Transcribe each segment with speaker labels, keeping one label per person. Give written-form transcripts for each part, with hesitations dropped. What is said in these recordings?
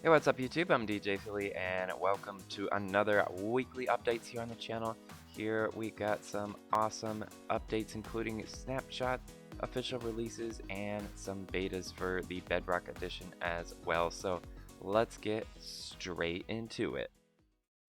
Speaker 1: Hey, what's up YouTube? I'm DJ Philly and welcome to another weekly updates here on the channel. Here we got some awesome updates including snapshot official releases and some betas for the Bedrock edition as well. So let's get straight into it.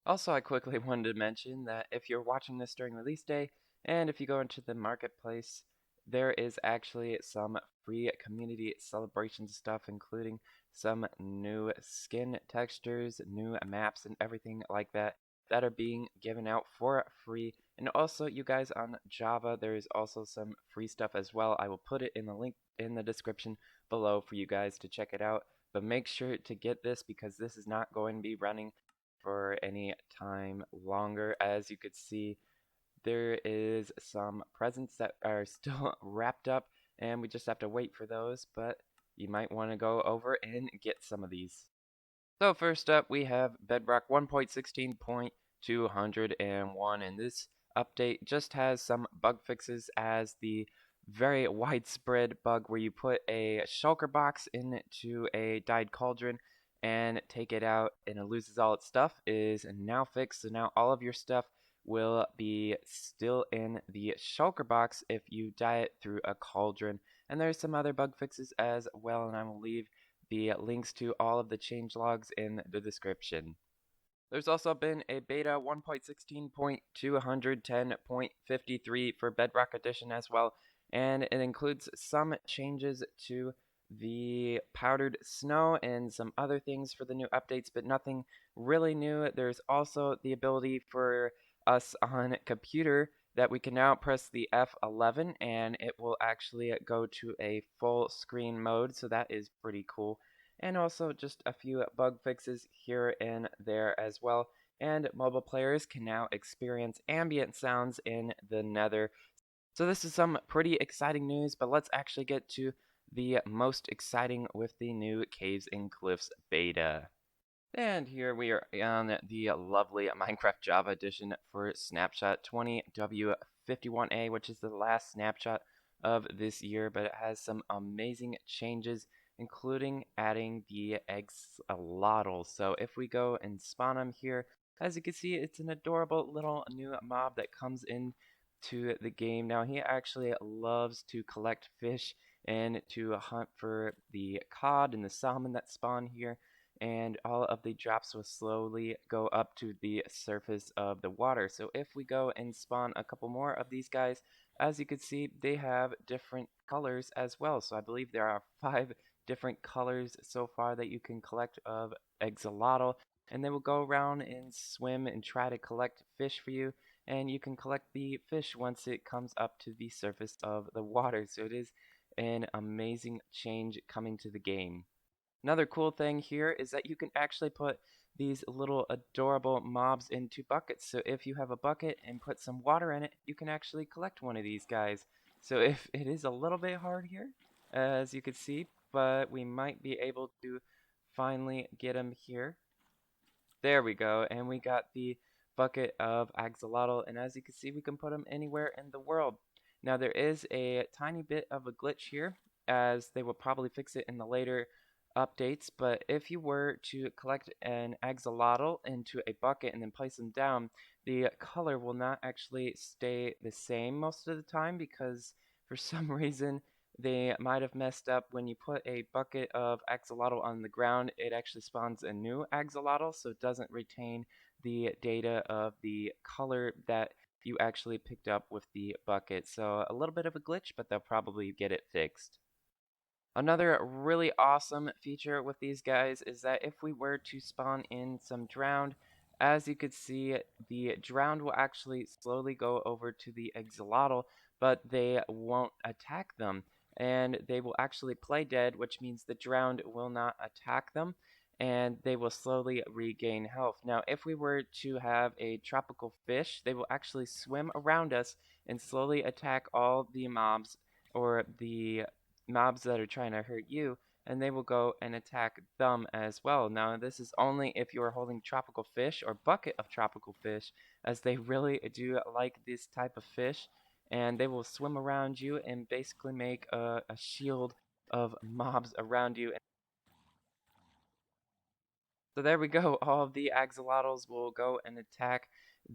Speaker 1: Also, I quickly wanted to mention that if you're watching this during release day, and if you go into the marketplace, there is actually some free community celebration stuff, including some new skin textures, new maps, and everything like that that are being given out for free. And also, you guys on Java, there is also some free stuff as well. I will put it in the link in the description below for you guys to check it out. But make sure to get this because this is not going to be running for any time longer. As you could see, there is some presents that are still wrapped up, and we just have to wait for those, but you might want to go over and get some of these. So first up, we have Bedrock 1.16.201, and this update just has some bug fixes as the very widespread bug where you put a shulker box into a dyed cauldron and take it out and it loses all its stuff is now fixed. So now all of your stuff will be still in the shulker box if you dye it through a cauldron. And there's some other bug fixes as well, and I will leave the links to all of the changelogs in the description. There's also been a beta 1.16.210.53 for Bedrock Edition as well, and it includes some changes to the powdered snow and some other things for the new updates, but nothing really new. There's also the ability for us on computer that we can now press the F11 and it will actually go to a full screen mode, so that is pretty cool. And also just a few bug fixes here and there as well. And mobile players can now experience ambient sounds in the Nether. So this is some pretty exciting news, but let's actually get to the most exciting with the new Caves and Cliffs beta. And here we are on the lovely Minecraft Java edition for Snapshot 20W51A, which is the last snapshot of this year, but it has some amazing changes, including adding the Axolotls. So if we go and spawn them here, as you can see, it's an adorable little new mob that comes in to the game. Now he actually loves to collect fish and to hunt for the cod and the salmon that spawn here, and all of the drops will slowly go up to the surface of the water. So if we go and spawn a couple more of these guys, as you can see, they have different colors as well. So I believe there are 5 different colors so far that you can collect of Axolotl, and they will go around and swim and try to collect fish for you, and you can collect the fish once it comes up to the surface of the water. So it is an amazing change coming to the game. Another cool thing here is that you can actually put these little adorable mobs into buckets. So if you have a bucket and put some water in it, you can actually collect one of these guys. So if it is a little bit hard here, as you can see, but we might be able to finally get him here. There we go, and we got the bucket of axolotl, and as you can see, we can put them anywhere in the world. Now there is a tiny bit of a glitch here, as they will probably fix it in the later updates, but if you were to collect an axolotl into a bucket and then place them down, the color will not actually stay the same most of the time because for some reason they might have messed up. When you put a bucket of axolotl on the ground, it actually spawns a new axolotl, so it doesn't retain the data of the color that you actually picked up with the bucket. So a little bit of a glitch, but they'll probably get it fixed. Another really awesome feature with these guys is that if we were to spawn in some drowned, as you could see, the drowned will actually slowly go over to the axolotl, but they won't attack them. And they will actually play dead, which means the drowned will not attack them, and they will slowly regain health. Now, if we were to have a tropical fish, they will actually swim around us and slowly attack all the mobs or the mobs that are trying to hurt you, and they will go and attack them as well. Now, this is only if you are holding tropical fish or bucket of tropical fish, as they really do like this type of fish, and they will swim around you and basically make a shield of mobs around you. So there we go. All of the axolotls will go and attack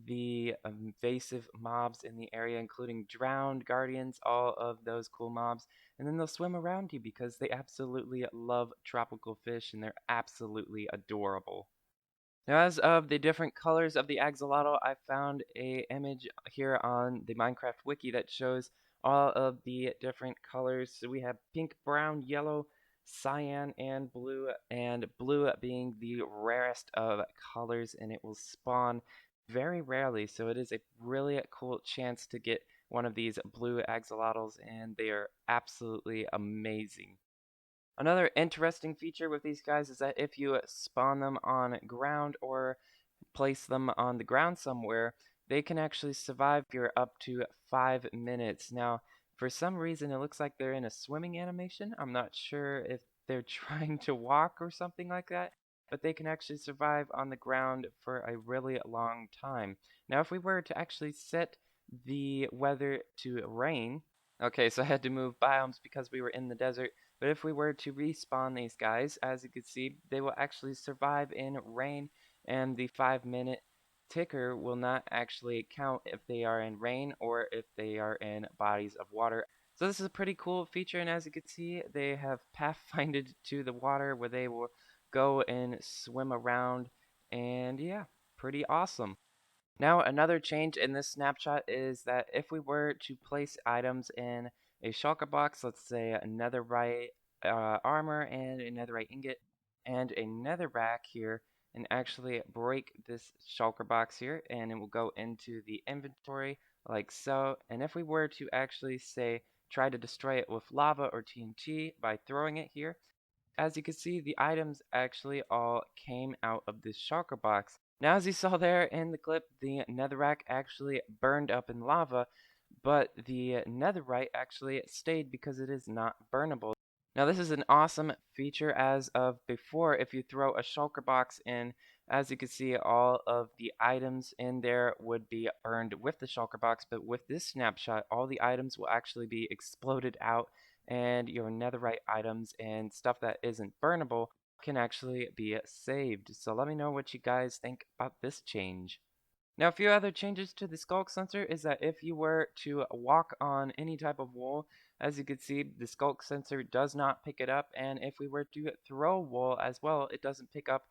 Speaker 1: the invasive mobs in the area, including drowned guardians, all of those cool mobs. And then they'll swim around you because they absolutely love tropical fish and they're absolutely adorable. Now, as of the different colors of the axolotl, I found a image here on the Minecraft wiki that shows all of the different colors. So we have pink, brown, yellow, cyan, and blue being the rarest of colors, and it will spawn very rarely. So it is a really cool chance to get one of these blue axolotls, and they are absolutely amazing. Another interesting feature with these guys is that if you spawn them on ground or place them on the ground somewhere, they can actually survive for up to 5 minutes. Now, for some reason, it looks like they're in a swimming animation. I'm not sure if they're trying to walk or something like that, but they can actually survive on the ground for a really long time. Now, if we were to actually set the weather to rain, okay, so I had to move biomes because we were in the desert. But if we were to respawn these guys, as you can see, they will actually survive in rain, and the 5 minute ticker will not actually count if they are in rain or if they are in bodies of water. So this is a pretty cool feature, and as you can see, they have pathfinded to the water where they will go and swim around, and yeah, pretty awesome. Now, another change in this snapshot is that if we were to place items in a shulker box, let's say a netherite armor and a netherite ingot and a netherrack here, and actually break this shulker box here, and it will go into the inventory like so. And if we were to actually say try to destroy it with lava or TNT by throwing it here, as you can see, the items actually all came out of this shulker box. Now, as you saw there in the clip, the netherrack actually burned up in lava, but the netherite actually stayed because it is not burnable. Now, this is an awesome feature as of before. If you throw a shulker box in, as you can see, all of the items in there would be burned with the shulker box, but with this snapshot, all the items will actually be exploded out, and your netherite items and stuff that isn't burnable can actually be saved. So let me know what you guys think about this change. Now, a few other changes to the skulk sensor is that if you were to walk on any type of wool, as you can see, the skulk sensor does not pick it up, and if we were to throw wool as well, it doesn't pick up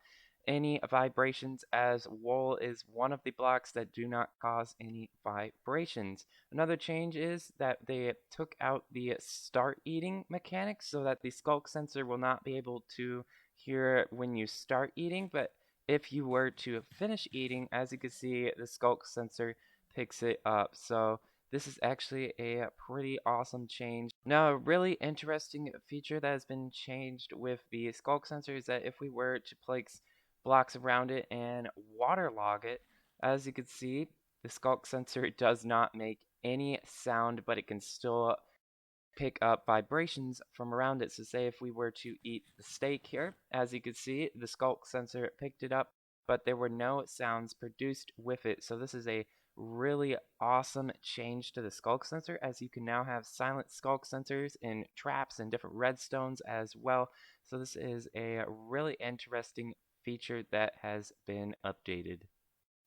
Speaker 1: any vibrations, as wool is one of the blocks that do not cause any vibrations. Another change is that they took out the start eating mechanics so that the skulk sensor will not be able to hear when you start eating, but if you were to finish eating, as you can see, the skulk sensor picks it up. So this is actually a pretty awesome change. Now, a really interesting feature that has been changed with the skulk sensor is that if we were to place blocks around it and waterlog it, as you can see, the skulk sensor does not make any sound, but it can still pick up vibrations from around it. So say if we were to eat the steak here, as you can see, the skulk sensor picked it up, but there were no sounds produced with it. So this is a really awesome change to the skulk sensor, as you can now have silent skulk sensors in traps and different redstones as well. So this is a really interesting feature that has been updated.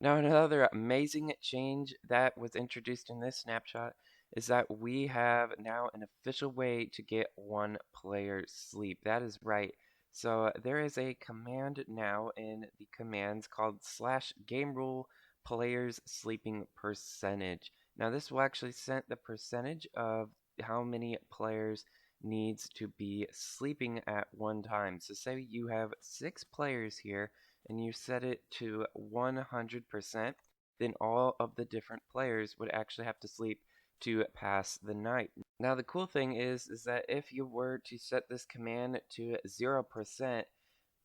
Speaker 1: Now, another amazing change that was introduced in this snapshot is that we have now an official way to get one player sleep. That is right. So there is a command now in the commands called slash game rule players sleeping percentage. Now this will actually set the percentage of how many players needs to be sleeping at one time. So say you have 6 players here and you set it to 100%, then all of the different players would actually have to sleep to pass the night. Now the cool thing is that if you were to set this command to 0%,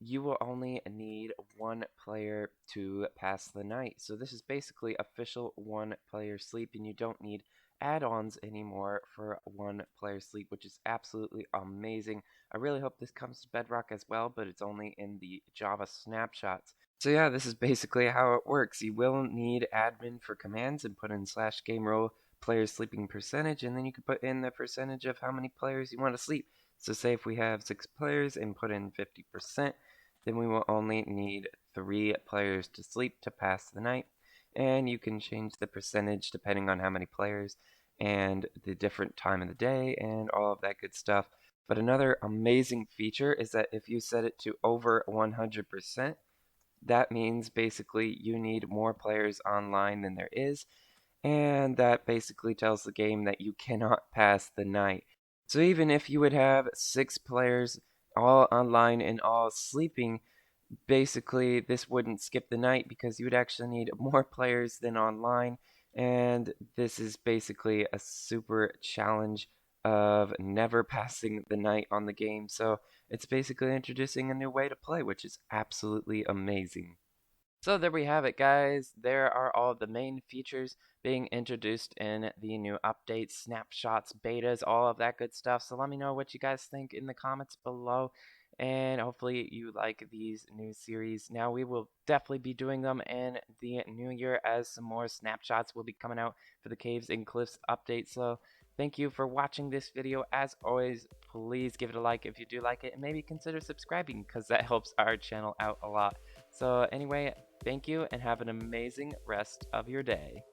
Speaker 1: you will only need one player to pass the night. So this is basically official one player sleep, and you don't need add-ons anymore for one player sleep, which is absolutely amazing. I really hope this comes to Bedrock as well, but it's only in the Java snapshots. So yeah, this is basically how it works. You will need admin for commands and put in slash game rule player sleeping percentage, and then you can put in the percentage of how many players you want to sleep. So say if we have 6 players and put in 50%, then we will only need 3 players to sleep to pass the night. And you can change the percentage depending on how many players and the different time of the day and all of that good stuff. But another amazing feature is that if you set it to over 100%, that means basically you need more players online than there is, and that basically tells the game that you cannot pass the night. So even if you would have 6 players all online and all sleeping, basically this wouldn't skip the night because you would actually need more players than online, and this is basically a super challenge of never passing the night on the game. So it's basically introducing a new way to play, which is absolutely amazing. So there we have it, guys. There are all of the main features being introduced in the new updates, snapshots, betas, all of that good stuff. So let me know what you guys think in the comments below. And hopefully you like these new series. Now we will definitely be doing them in the new year, as some more snapshots will be coming out for the Caves and Cliffs update. So thank you for watching this video. As always, please give it a like if you do like it, and maybe consider subscribing because that helps our channel out a lot. So anyway, thank you and have an amazing rest of your day.